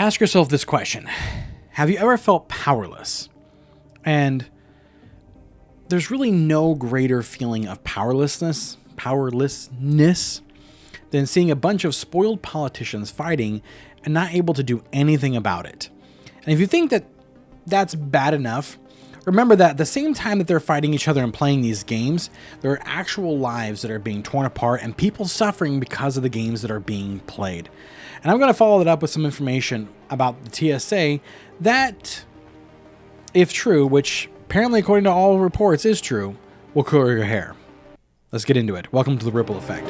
Ask yourself this question. Have you ever felt powerless? And there's really no greater feeling of powerlessness than seeing a bunch of spoiled politicians fighting and not able to do anything about it. And if you think that that's bad enough, remember that at the same time that they're fighting each other and playing these games, there are actual lives that are being torn apart and people suffering because of the games that are being played. And I'm going to follow that up with some information about the TSA that, if true, which apparently according to all reports is true, will curl your hair. Let's get into it. Welcome to the Ripple Effect.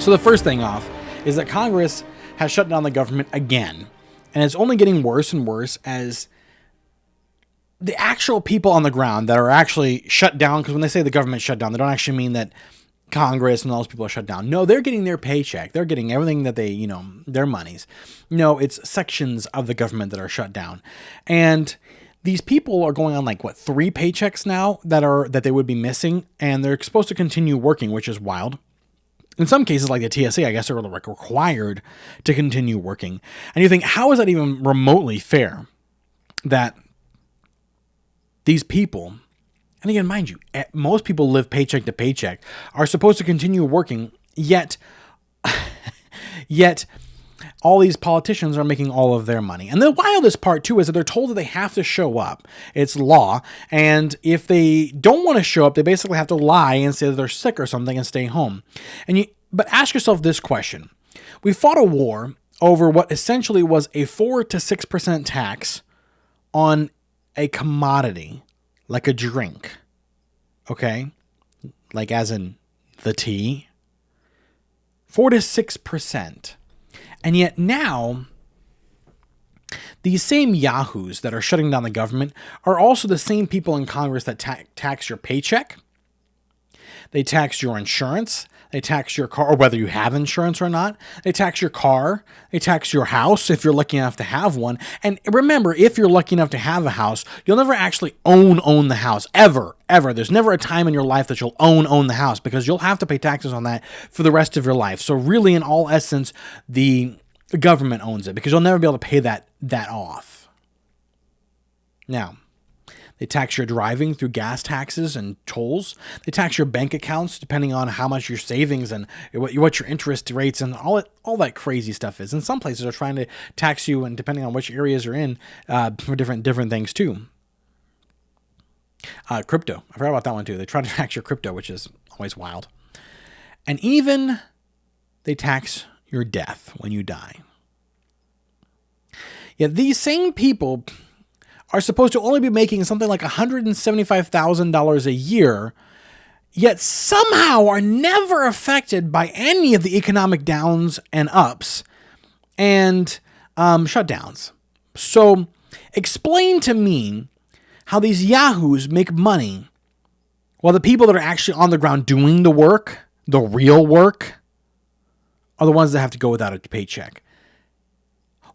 So the first thing off is that Congress has shut down the government again. And it's only getting worse and worse as the actual people on the ground that are actually shut down, because when they say the government shut down, they don't actually mean that Congress and all those people are shut down. No, they're getting their paycheck. They're getting everything that they, their monies. No, it's sections of the government that are shut down. And these people are going on 3 paychecks now that they would be missing, and they're supposed to continue working, which is wild. In some cases, like the TSA, I guess they're required to continue working. And you think, how is that even remotely fair that these people, and again, mind you, most people live paycheck to paycheck, are supposed to continue working, yet all these politicians are making all of their money. And the wildest part, too, is that they're told that they have to show up. It's law. And if they don't want to show up, they basically have to lie and say that they're sick or something and stay home. But ask yourself this question. We fought a war over what essentially was a 4 to 6% tax on a commodity, like a drink. Okay? Like as in the tea. 4 to 6%. And yet now, these same yahoos that are shutting down the government are also the same people in Congress that tax your paycheck. They tax your insurance. They tax your car, or whether you have insurance or not. They tax your car. They tax your house if you're lucky enough to have one. And remember, if you're lucky enough to have a house, you'll never actually own the house. Ever. There's never a time in your life that you'll own the house, because you'll have to pay taxes on that for the rest of your life. So really, in all essence, the government owns it, because you'll never be able to pay that off. Now, they tax your driving through gas taxes and tolls. They tax your bank accounts depending on how much your savings and what your interest rates and all that crazy stuff is. And some places are trying to tax you, and depending on which areas you're in, for different things too. Crypto. I forgot about that one too. They try to tax your crypto, which is always wild. And even they tax your death when you die. Yet these same people are supposed to only be making something like $175,000 a year, yet somehow are never affected by any of the economic downs and ups and shutdowns. So explain to me how these yahoos make money while the people that are actually on the ground doing the work, the real work, are the ones that have to go without a paycheck.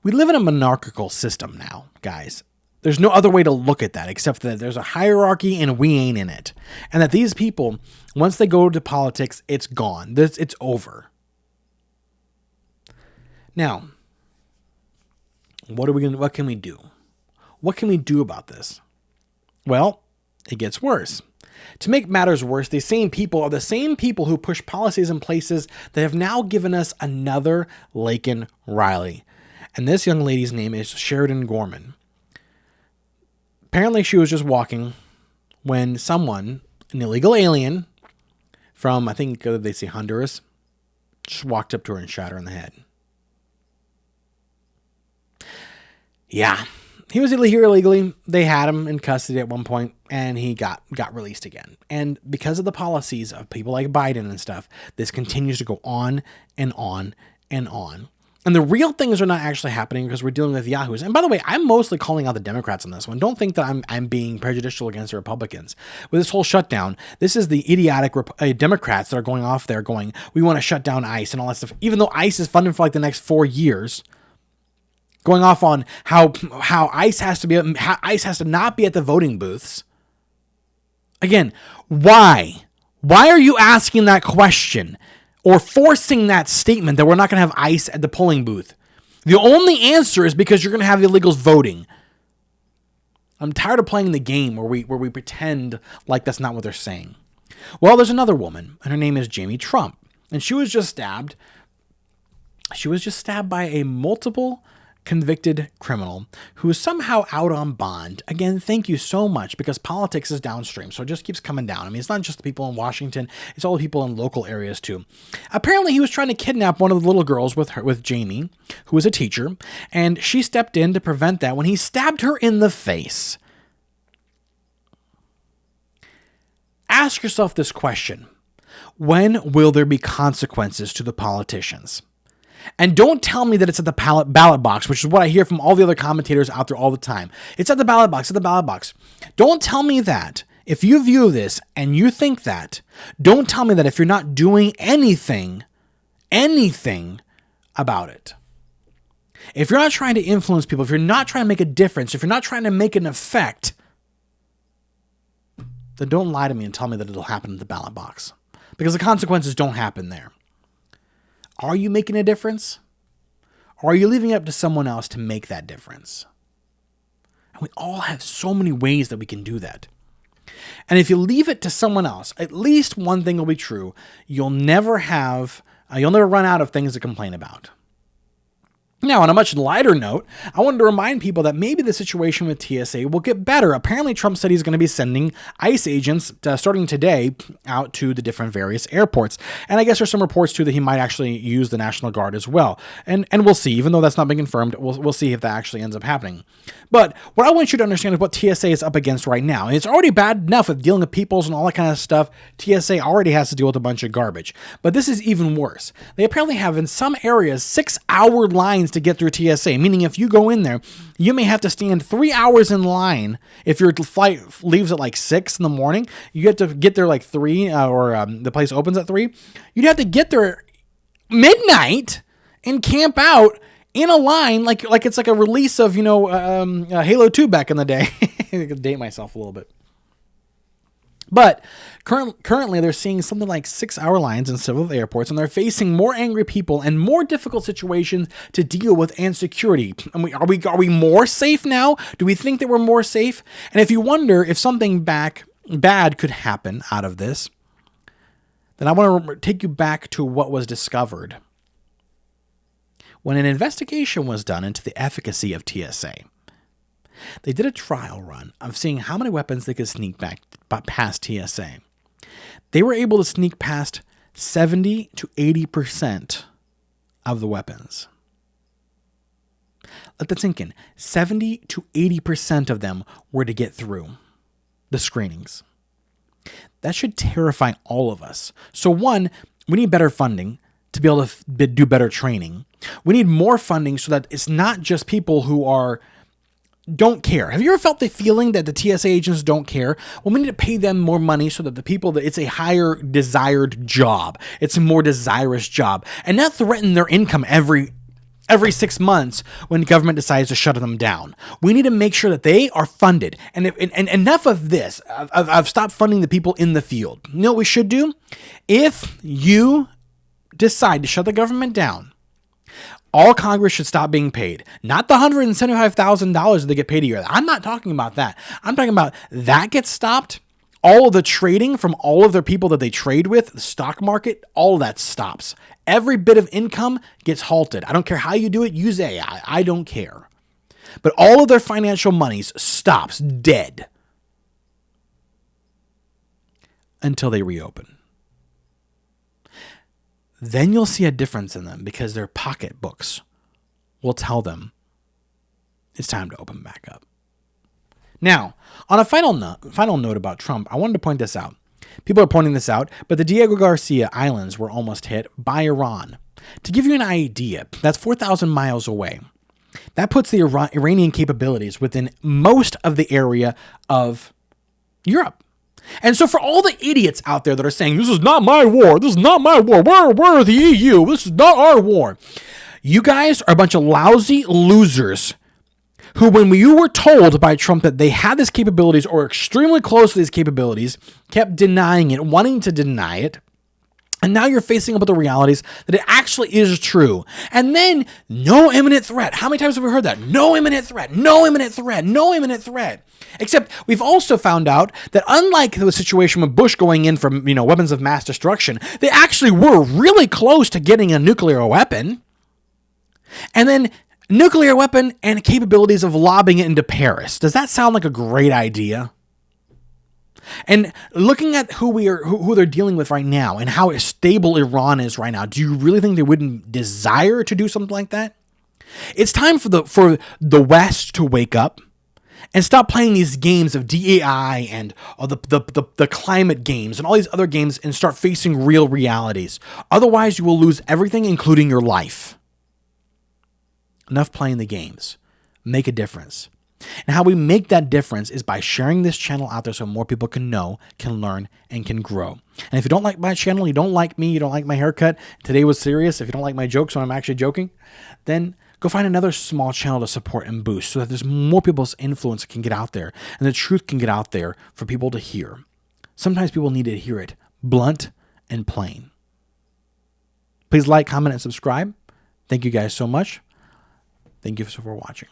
We live in a monarchical system now, guys. There's no other way to look at that except that there's a hierarchy and we ain't in it. And that these people, once they go to politics, it's gone. It's over. Now, what can we do? What can we do about this? Well, it gets worse. To make matters worse, these same people are the same people who push policies in places that have now given us another Laken Riley. And this young lady's name is Sheridan Gorman. Apparently, she was just walking when someone, an illegal alien from, I think they say Honduras, just walked up to her and shot her in the head. Yeah, he was here illegally. They had him in custody at one point, and he got released again. And because of the policies of people like Biden and stuff, this continues to go on and on and on. And the real things are not actually happening because we're dealing with yahoos. And by the way, I'm mostly calling out the Democrats on this one. Don't think that I'm being prejudicial against the Republicans. With this whole shutdown, this is the idiotic Democrats that are going off there going, we want to shut down ICE and all that stuff. Even though ICE is funded for like the next 4 years, going off on how ICE has to not be at the voting booths. Again, why? Why are you asking that question or forcing that statement that we're not going to have ICE at the polling booth? The only answer is because you're going to have illegals voting. I'm tired of playing the game where we pretend like that's not what they're saying. Well, there's another woman, and her name is Jamie Trump, and she was just stabbed. She was just stabbed by a multiple convicted criminal who is somehow out on bond. Again, thank you so much, because politics is downstream, so it just keeps coming down. I mean, it's not just the people in Washington, it's all the people in local areas too. Apparently, he was trying to kidnap one of the little girls with Jamie, who was a teacher, and she stepped in to prevent that when he stabbed her in the face. Ask yourself this question: when will there be consequences to the politicians? And don't tell me that it's at the ballot box, which is what I hear from all the other commentators out there all the time. It's at the ballot box, at the ballot box. Don't tell me that. If you view this and you think that, don't tell me that if you're not doing anything about it. If you're not trying to influence people, if you're not trying to make a difference, if you're not trying to make an effect, then don't lie to me and tell me that it'll happen at the ballot box, because the consequences don't happen there. Are you making a difference? Or are you leaving it up to someone else to make that difference? And we all have so many ways that we can do that. And if you leave it to someone else, at least one thing will be true: you'll never run out of things to complain about. Now, on a much lighter note, I wanted to remind people that maybe the situation with TSA will get better. Apparently, Trump said he's going to be sending ICE agents starting today out to the different various airports. And I guess there's some reports, too, that he might actually use the National Guard as well. And we'll see. Even though that's not been confirmed, we'll see if that actually ends up happening. But what I want you to understand is what TSA is up against right now. And it's already bad enough with dealing with peoples and all that kind of stuff. TSA already has to deal with a bunch of garbage. But this is even worse. They apparently have, in some areas, 6-hour lines to get through TSA, meaning if you go in there, you may have to stand 3 hours in line. If your flight leaves at like 6 in the morning, you have to get there like 3, or the place opens at 3. You'd have to get there midnight and camp out in a line like it's like a release of, Halo 2 back in the day. I could date myself a little bit. But currently, they're seeing something like 6-hour lines in several airports, and they're facing more angry people and more difficult situations to deal with and security. And are we more safe now? Do we think that we're more safe? And if you wonder if something bad could happen out of this, then I want to take you back to what was discovered when an investigation was done into the efficacy of TSA. They did a trial run of seeing how many weapons they could sneak back past TSA. They were able to sneak past 70 to 80% of the weapons. Let that sink in. 70 to 80% of them were to get through the screenings. That should terrify all of us. So one, we need better funding to be able to do better training. We need more funding so that it's not just people who don't care. Have you ever felt the feeling that the TSA agents don't care? Well, we need to pay them more money so that the people that it's a higher desired job. It's a more desirous job, and not threaten their income every 6 months when the government decides to shut them down. We need to make sure that they are funded. And enough of this. I've stopped funding the people in the field. You know what we should do? If you decide to shut the government down, all Congress should stop being paid. Not the $175,000 that they get paid a year. I'm not talking about that. I'm talking about that gets stopped. All of the trading from all of their people that they trade with, the stock market, all of that stops. Every bit of income gets halted. I don't care how you do it. Use AI. I don't care. But all of their financial monies stops dead until they reopen. Then you'll see a difference in them because their pocketbooks will tell them it's time to open back up. Now, on a final note about Trump, I wanted to point this out. People are pointing this out, but the Diego Garcia Islands were almost hit by Iran. To give you an idea, that's 4,000 miles away. That puts the Iranian capabilities within most of the area of Europe. And so for all the idiots out there that are saying, this is not my war, this is not my war, we're the EU, this is not our war. You guys are a bunch of lousy losers who, when you were told by Trump that they had these capabilities or extremely close to these capabilities, kept denying it, wanting to deny it. And now you're facing up with the realities that it actually is true. And then no imminent threat. How many times have we heard that? No imminent threat, no imminent threat, no imminent threat. Except we've also found out that unlike the situation with Bush going in for, weapons of mass destruction, they actually were really close to getting a nuclear weapon. And then nuclear weapon and capabilities of lobbing it into Paris. Does that sound like a great idea? And looking at who they're dealing with right now and how stable Iran is right now, do you really think they wouldn't desire to do something like that? It's time for the West to wake up and stop playing these games of DAI and the climate games and all these other games and start facing real realities. Otherwise, you will lose everything, including your life. Enough playing the games. Make a difference. And how we make that difference is by sharing this channel out there so more people can know, can learn, and can grow. And if you don't like my channel, you don't like me, you don't like my haircut, today was serious, if you don't like my jokes when I'm actually joking, then go find another small channel to support and boost so that there's more people's influence can get out there and the truth can get out there for people to hear. Sometimes people need to hear it blunt and plain. Please like, comment, and subscribe. Thank you guys so much. Thank you for watching.